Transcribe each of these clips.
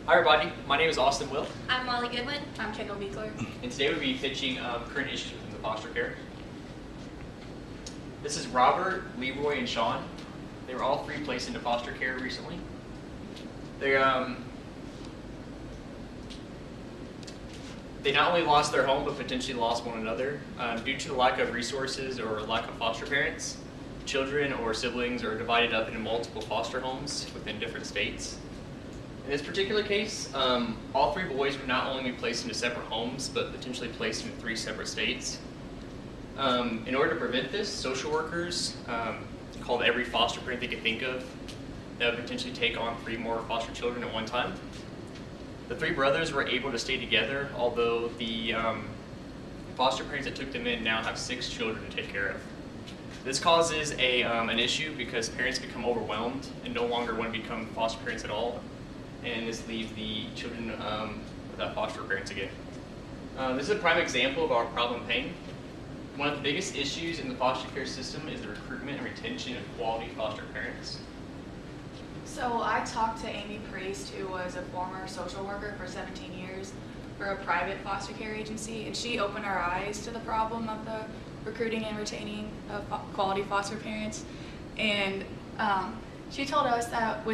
Hi everybody, my name is Austin Will, I'm Molly Goodwin. I'm Kendall Beekler. and today we'll be pitching current issues within the foster care. This is Robert, Leroy, and Sean. They were all three placed into foster care recently. They not only lost their home, but potentially lost one another. Due to the lack of resources or lack of foster parents, children or siblings are divided up into multiple foster homes within different states. In this particular case, all three boys would not only be placed into separate homes, but potentially placed into 3 separate states. In order to prevent this, social workers called every foster parent they could think of that would potentially take on 3 more foster children at one time. The 3 brothers were able to stay together, although the foster parents that took them in now have 6 children to take care of. This causes an issue because parents become overwhelmed and no longer want to become foster parents at all, and this leaves the children without foster parents again. This is a prime example of our problem pain. One of the biggest issues in the foster care system is the recruitment and retention of quality foster parents. So I talked to Amy Priest, who was a former social worker for 17 years for a private foster care agency, and she opened our eyes to the problem of the recruiting and retaining of quality foster parents. And she told us that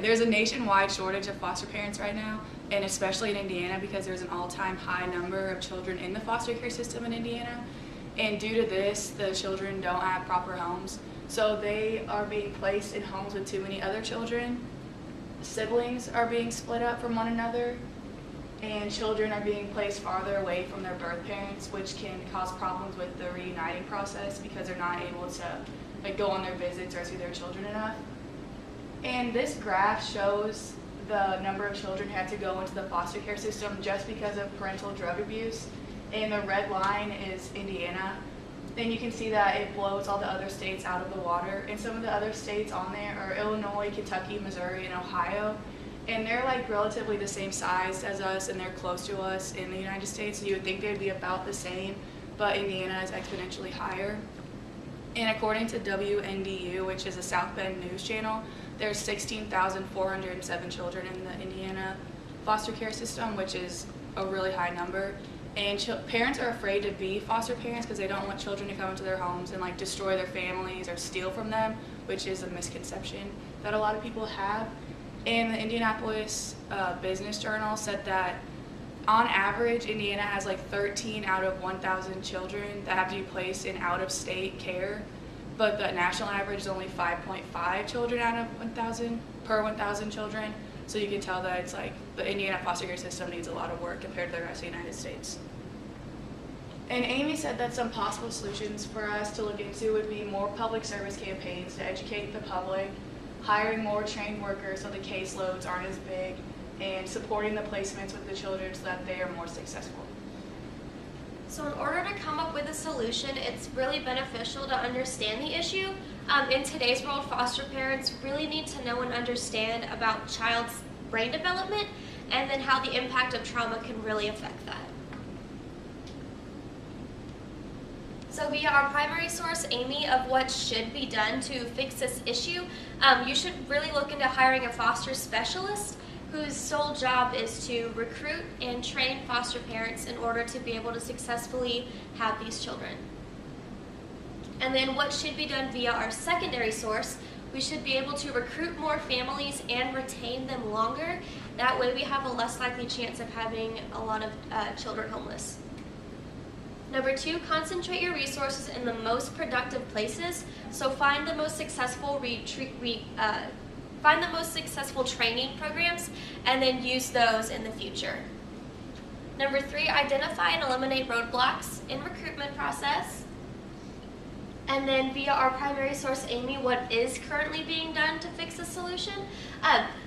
there's a nationwide shortage of foster parents right now, and especially in Indiana because there's an all-time high number of children in the foster care system in Indiana. And due to this, the children don't have proper homes. So they are being placed in homes with too many other children. Siblings are being split up from one another, and children are being placed farther away from their birth parents, which can cause problems with the reuniting process because they're not able to go on their visits or see their children enough. And this graph shows the number of children who had to go into the foster care system just because of parental drug abuse. And the red line is Indiana. Then you can see that it blows all the other states out of the water. And some of the other states on there are Illinois, Kentucky, Missouri, and Ohio. And they're relatively the same size as us, and they're close to us in the United States. So you would think they'd be about the same, but Indiana is exponentially higher. And according to WNDU, which is a South Bend news channel, there's 16,407 children in the Indiana foster care system, which is a really high number. And parents are afraid to be foster parents because they don't want children to come into their homes and destroy their families or steal from them, which is a misconception that a lot of people have. And the Indianapolis Business Journal said that on average, Indiana has 13 out of 1,000 children that have to be placed in out-of-state care, but the national average is only 5.5 children out of 1,000 per 1,000 children. So you can tell that it's the Indiana foster care system needs a lot of work compared to the rest of the United States. And Amy said that some possible solutions for us to look into would be more public service campaigns to educate the public, hiring more trained workers so the caseloads aren't as big, and supporting the placements with the children so that they are more successful. So in order to come up with a solution, it's really beneficial to understand the issue. In today's world, foster parents really need to know and understand about child's brain development and then how the impact of trauma can really affect that. So via our primary source, Amy, of what should be done to fix this issue, you should really look into hiring a foster specialist whose sole job is to recruit and train foster parents in order to be able to successfully have these children. And then what should be done via our secondary source, we should be able to recruit more families and retain them longer. That way we have a less likely chance of having a lot of children homeless. Number 2, concentrate your resources in the most productive places. So find the most successful training programs and then use those in the future. Number 3, identify and eliminate roadblocks in recruitment process. And then via our primary source, Amy, what is currently being done to fix the solution?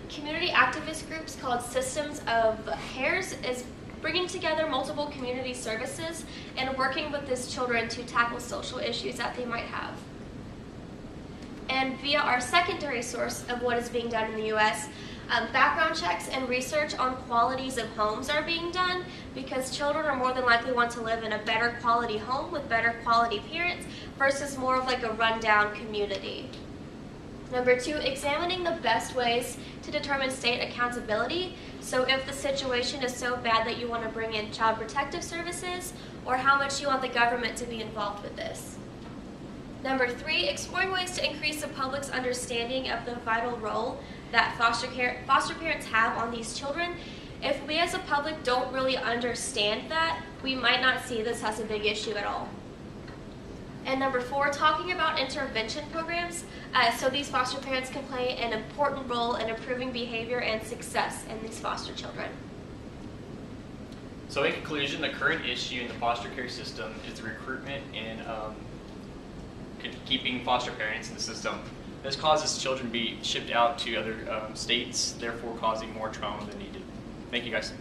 Community activist groups called Systems of Cares is bringing together multiple community services and working with these children to tackle social issues that they might have. And via our secondary source of what is being done in the U.S., background checks and research on qualities of homes are being done because children are more than likely want to live in a better quality home with better quality parents versus more of a rundown community. Number 2, examining the best ways to determine state accountability. So if the situation is so bad that you want to bring in child protective services, or how much you want the government to be involved with this. Number 3, exploring ways to increase the public's understanding of the vital role that foster parents have on these children. If we as a public don't really understand that, we might not see this as a big issue at all. And number 4, talking about intervention programs, so these foster parents can play an important role in improving behavior and success in these foster children. So in conclusion, the current issue in the foster care system is the recruitment and keeping foster parents in the system. This causes children to be shipped out to other states, therefore causing more trauma than needed. Thank you guys.